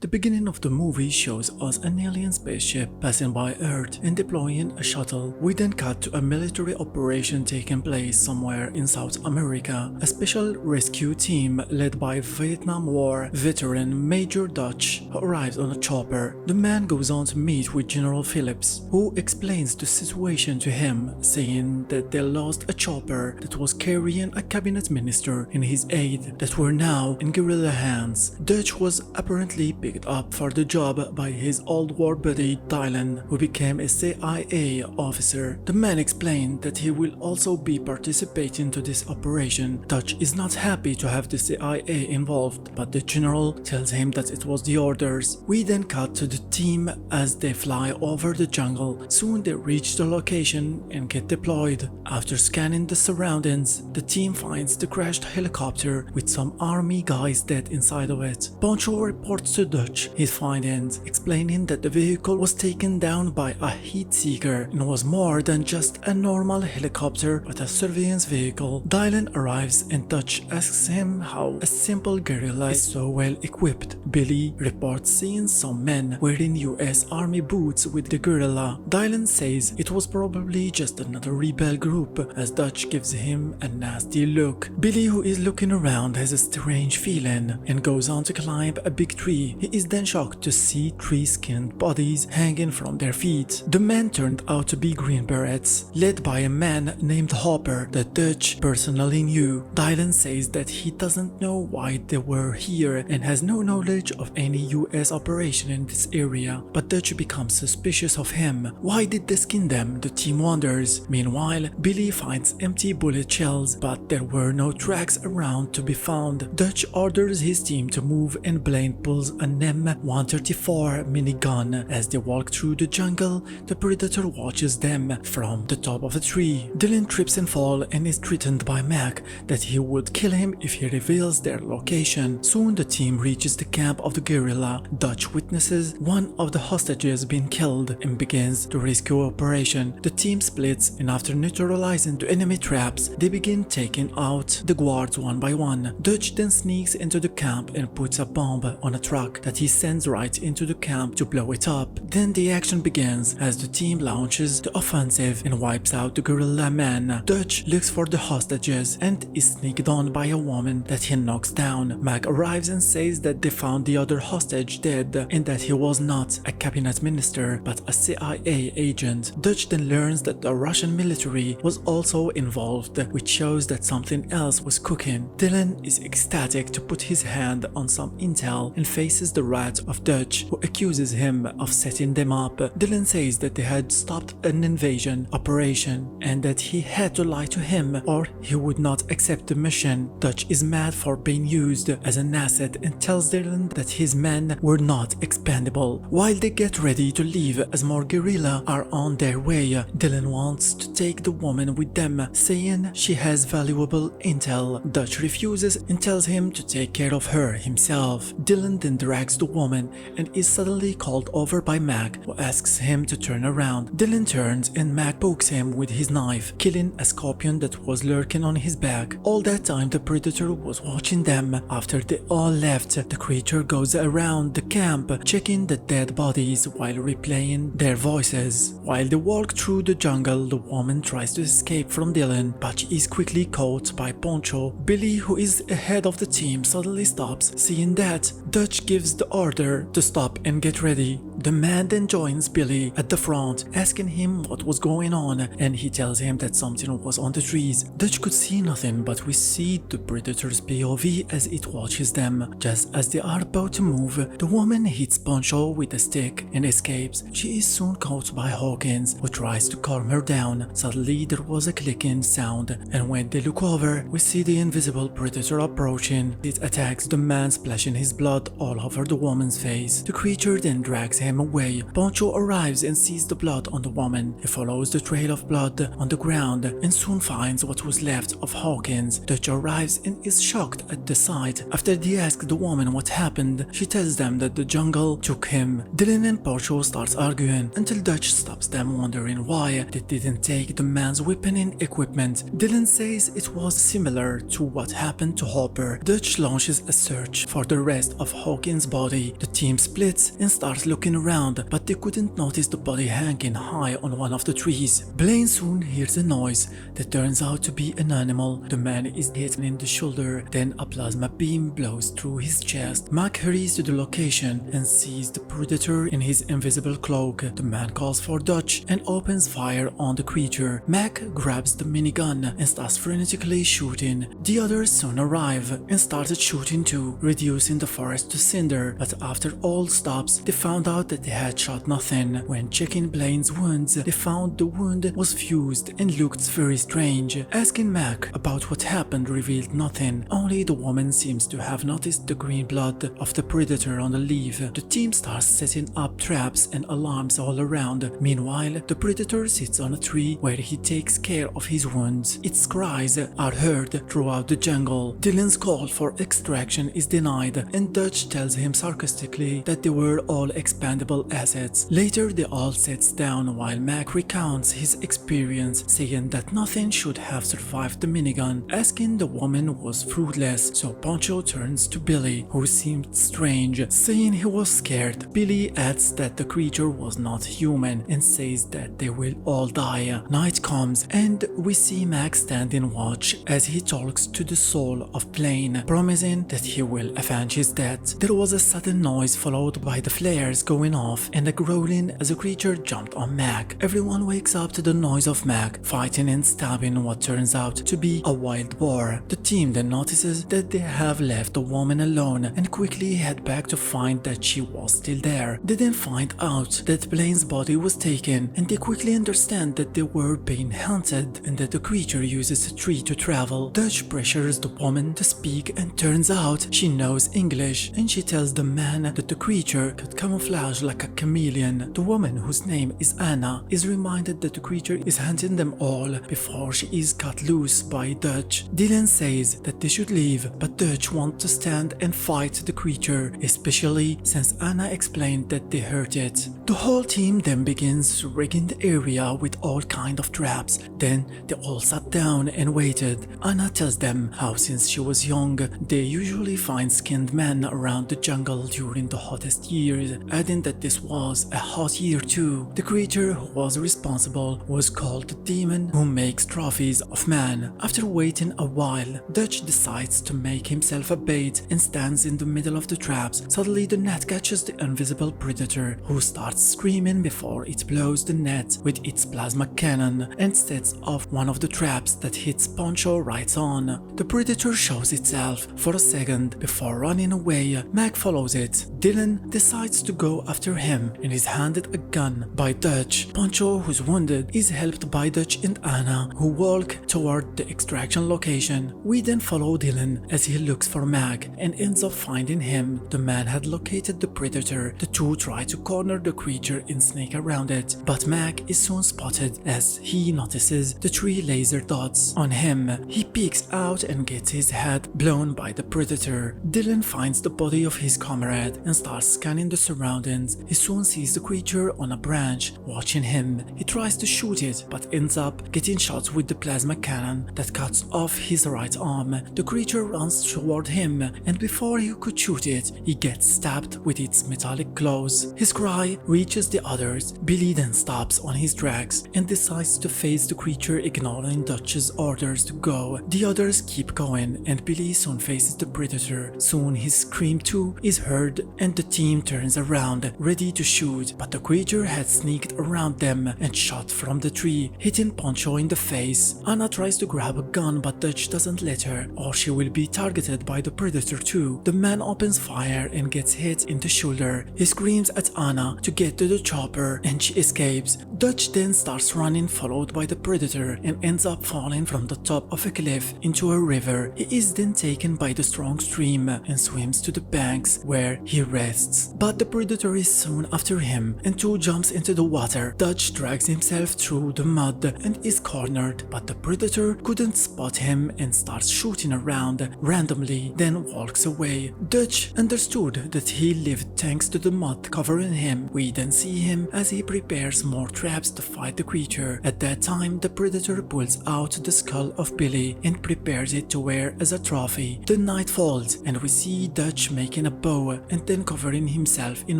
The beginning of the movie shows us an alien spaceship passing by Earth and deploying a shuttle. We then cut to a military operation taking place somewhere in South America. A special rescue team led by Vietnam War veteran Major Dutch arrives on a chopper. The man goes on to meet with General Phillips, who explains the situation to him, saying that they lost a chopper that was carrying a cabinet minister and his aide that were now in guerrilla hands. Dutch was apparently picked up for the job by his old war buddy Dylan, who became a CIA officer. The man explained that he will also be participating to this operation. Dutch is not happy to have the CIA involved, but the general tells him that it was the orders. We then cut to the team as they fly over the jungle. Soon they reach the location and get deployed. After scanning the surroundings, the team finds the crashed helicopter with some army guys dead inside of it. Poncho reports to Dutch his findings, explaining that the vehicle was taken down by a heat seeker and was more than just a normal helicopter but a surveillance vehicle. Dylan arrives and Dutch asks him how a simple guerrilla is so well equipped. Billy reports seeing some men wearing US Army boots with the guerrilla. Dylan says it was probably just another rebel group as Dutch gives him a nasty look. Billy, who is looking around, has a strange feeling and goes on to climb a big tree. He is then shocked to see three skinned bodies hanging from their feet. The men turned out to be Green Berets, led by a man named Hopper that Dutch personally knew. Dylan says that he doesn't know why they were here and has no knowledge of any US operation in this area, but Dutch becomes suspicious of him. Why did they skin them? The team wonders. Meanwhile, Billy finds empty bullet shells, but there were no tracks around to be found. Dutch orders his team to move and Blaine pulls an M134 minigun. As they walk through the jungle, the predator watches them from the top of a tree. Dylan trips and falls and is threatened by Mac that he would kill him if he reveals their location. Soon the team reaches the camp of the guerrilla. Dutch witnesses one of the hostages being killed and begins the rescue operation. The team splits and after neutralizing the enemy traps, they begin taking out the guards one by one. Dutch then sneaks into the camp and puts a bomb on a truck that he sends right into the camp to blow it up. Then the action begins as the team launches the offensive and wipes out the guerrilla man. Dutch looks for the hostages and is sneaked on by a woman that he knocks down. Mac arrives and says that they found the other hostage dead and that he was not a cabinet minister but a CIA agent. Dutch then learns that the Russian military was also involved, which shows that something else was cooking. Dylan is ecstatic to put his hand on some intel and faces the wrath of Dutch, who accuses him of setting them up. Dylan says that they had stopped an invasion operation and that he had to lie to him or he would not accept the mission. Dutch is mad for being used as an asset and tells Dylan that his men were not expendable. While they get ready to leave as more guerrilla are on their way, Dylan wants to take the woman with them, saying she has valuable intel. Dutch refuses and tells him to take care of her himself. Dylan then drags the woman and is suddenly called over by Mac, who asks him to turn around. Dylan turns and Mac pokes him with his knife, killing a scorpion that was lurking on his back. All that time the predator was watching them. After they all left, the creature goes around the camp checking the dead bodies while replaying their voices. While they walk through the jungle, the woman tries to escape from Dylan, but she is quickly caught by Poncho. Billy, who is ahead of the team, suddenly stops. Seeing that, Dutch gives the order to stop and get ready. The man then joins Billy at the front, asking him what was going on, and he tells him that something was on the trees. Dutch could see nothing, but we see the predator's POV as it watches them. Just as they are about to move, the woman hits Poncho with a stick and escapes. She is soon caught by Hawkins, who tries to calm her down. Suddenly there was a clicking sound, and when they look over, we see the invisible predator approaching. It attacks the man, splashing his blood all over the woman's face. The creature then drags him him away. Poncho arrives and sees the blood on the woman. He follows the trail of blood on the ground and soon finds what was left of Hawkins. Dutch arrives and is shocked at the sight. After they ask the woman what happened, she tells them that the jungle took him. Dylan and Poncho starts arguing until Dutch stops them, wondering why they didn't take the man's weapon and equipment. Dylan says it was similar to what happened to Hopper. Dutch launches a search for the rest of Hawkins' body. The team splits and starts looking around, but they couldn't notice the body hanging high on one of the trees. Blaine soon hears a noise that turns out to be an animal. The man is hit in the shoulder, then a plasma beam blows through his chest. Mac hurries to the location and sees the predator in his invisible cloak. The man calls for Dutch and opens fire on the creature. Mac grabs the minigun and starts frenetically shooting. The others soon arrive and started shooting too, reducing the forest to cinder, but after all stops, they found out that they had shot nothing. When checking Blaine's wounds, they found the wound was fused and looked very strange. Asking Mac about what happened revealed nothing, only the woman seems to have noticed the green blood of the predator on the leaf. The team starts setting up traps and alarms all around. Meanwhile, the predator sits on a tree where he takes care of his wounds. Its cries are heard throughout the jungle. Dylan's call for extraction is denied, and Dutch tells him sarcastically that they were all expendable assets. Later, they all sits down while Mac recounts his experience, saying that nothing should have survived the minigun. Asking the woman was fruitless, so Poncho turns to Billy, who seemed strange, saying he was scared. Billy adds that the creature was not human and says that they will all die. Night comes and we see Mac standing watch as he talks to the soul of Blaine, promising that he will avenge his death. There was a sudden noise followed by the flares going off and a growling as a creature jumped on Mac. Everyone wakes up to the noise of Mac fighting and stabbing what turns out to be a wild boar. The team then notices that they have left the woman alone and quickly head back to find that she was still there. They then find out that Blaine's body was taken, and they quickly understand that they were being hunted and that the creature uses a tree to travel. Dutch pressures the woman to speak, and turns out she knows English, and she tells the man that the creature could camouflage like a chameleon. The woman, whose name is Anna, is reminded that the creature is hunting them all before she is cut loose by Dutch. Dylan says that they should leave, but Dutch wants to stand and fight the creature, especially since Anna explained that they heard it. The whole team then begins rigging the area with all kind of traps. Then they all sat down and waited. Anna tells them how since she was young, they usually find skinned men around the jungle during the hottest years, adding that this was a hot year too. The creature who was responsible was called the demon who makes trophies of man. After waiting a while, Dutch decides to make himself a bait and stands in the middle of the traps. Suddenly the net catches the invisible predator, who starts screaming before it blows the net with its plasma cannon and sets off one of the traps that hits Poncho right on. The predator shows itself for a second before running away. Mac follows it. Dylan decides to go after him and is handed a gun by Dutch. Poncho, who's wounded, is helped by Dutch and Anna, who walk toward the extraction location. We then follow Dylan as he looks for Mac and ends up finding him. The man had located the predator. The two try to corner the creature and sneak around it, but Mac is soon spotted as he notices the three laser dots on him. He peeks out and gets his head blown by the predator. Dylan finds the body of his comrade and starts scanning the surroundings. He soon sees the creature on a branch watching him. He tries to shoot it but ends up getting shot with the plasma cannon that cuts off his right arm. The creature runs toward him, and before he could shoot it, he gets stabbed with its metallic claws. His cry reaches the others. Billy then stops on his tracks and decides to face the creature, ignoring Dutch's orders to go. The others keep going and Billy soon faces the predator. Soon his scream too is heard and the team turns around, ready to shoot, but the creature had sneaked around them and shot from the tree, hitting Poncho in the face. Anna tries to grab a gun, but Dutch doesn't let her, or she will be targeted by the predator too. The man opens fire and gets hit in the shoulder. He screams at Anna to get to the chopper and she escapes. Dutch then starts running, followed by the predator, and ends up falling from the top of a cliff into a river. He is then taken by the strong stream and swims to the banks where he rests. But the predator is soon after him and too jumps into the water. Dutch drags himself through the mud and is cornered, but the predator couldn't spot him and starts shooting around randomly, then walks away. Dutch understood that he lived thanks to the mud covering him. We then see him as he prepares more traps to fight the creature. At that time, the predator pulls out the skull of Billy and prepares it to wear as a trophy. The night falls and we see Dutch making a bow and then covering himself in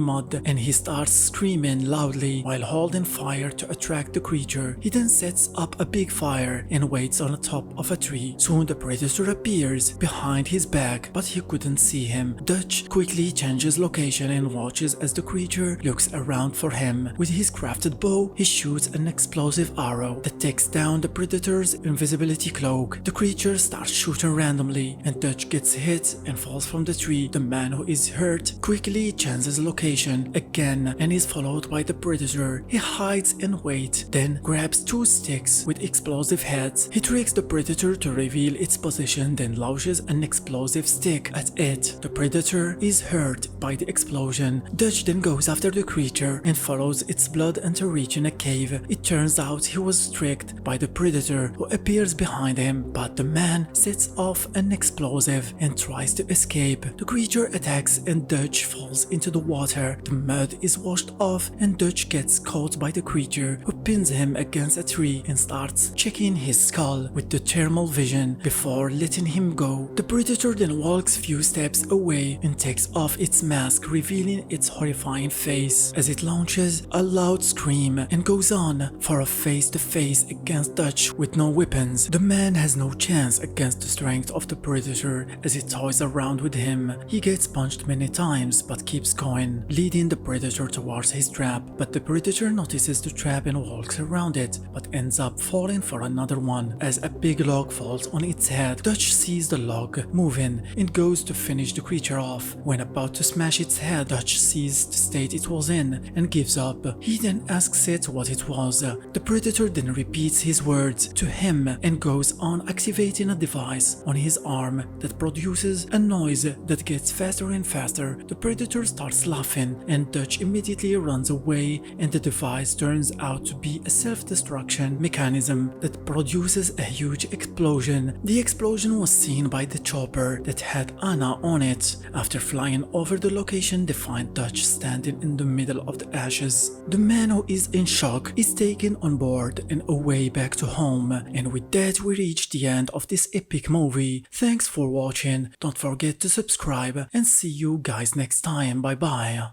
mud, and he starts screaming loudly while holding fire to attract the creature. He then sets up a big fire and waits on the top of a tree. Soon the predator appears behind his back, but he couldn't see him. Dutch quickly changes location and watches as the creature looks around for him. With his crafted bow, he shoots an explosive arrow that takes down the predator's invisibility cloak. The creature starts shooting randomly and Dutch gets hit and falls from the tree. The man who is hurt quickly changes location again and is followed by the predator. He hides and waits, then grabs two sticks with explosive heads. He tricks the predator to reveal its position, then launches an explosive stick at it. The predator is hurt by the explosion. Dutch then goes after the creature and follows its blood until reaching a cave. It turns out he was tricked by the predator who appears behind him, but the man sets off an explosive and tries to escape. The creature attacks and Dutch falls into the water. The mud is washed off and Dutch gets caught by the creature who pins him against a tree and starts checking his skull with the thermal vision before letting him go. The predator then walks few steps away and takes off its mask, revealing its horrifying face as it launches a loud scream and goes on for a face-to-face against Dutch with no weapons. The man has no chance against the strength of the predator as it toys around with him. He gets punched many times but keeps going, leading the predator towards his trap. But the predator notices the trap and walks around it, but ends up falling for another one as a big log falls on its head. Dutch sees the log moving and goes to finish the creature off. When about to smash its head, Dutch sees the state it was in and gives up. He then asks it what it was. The predator then repeats his words to him and goes on activating a device on his arm that produces a noise that gets faster and faster. The predator starts laughing and Dutch immediately runs away, and the device turns out to be a self-destruction mechanism that produces a huge explosion. The explosion was seen by the chopper that had Anna on it. After flying over the location, they find Dutch standing in the middle of the ashes. The man, who is in shock, is taken on board and away back to home. And with that, we reach the end of this epic movie. Thanks for watching. Don't forget to subscribe and see you guys next time. Bye bye.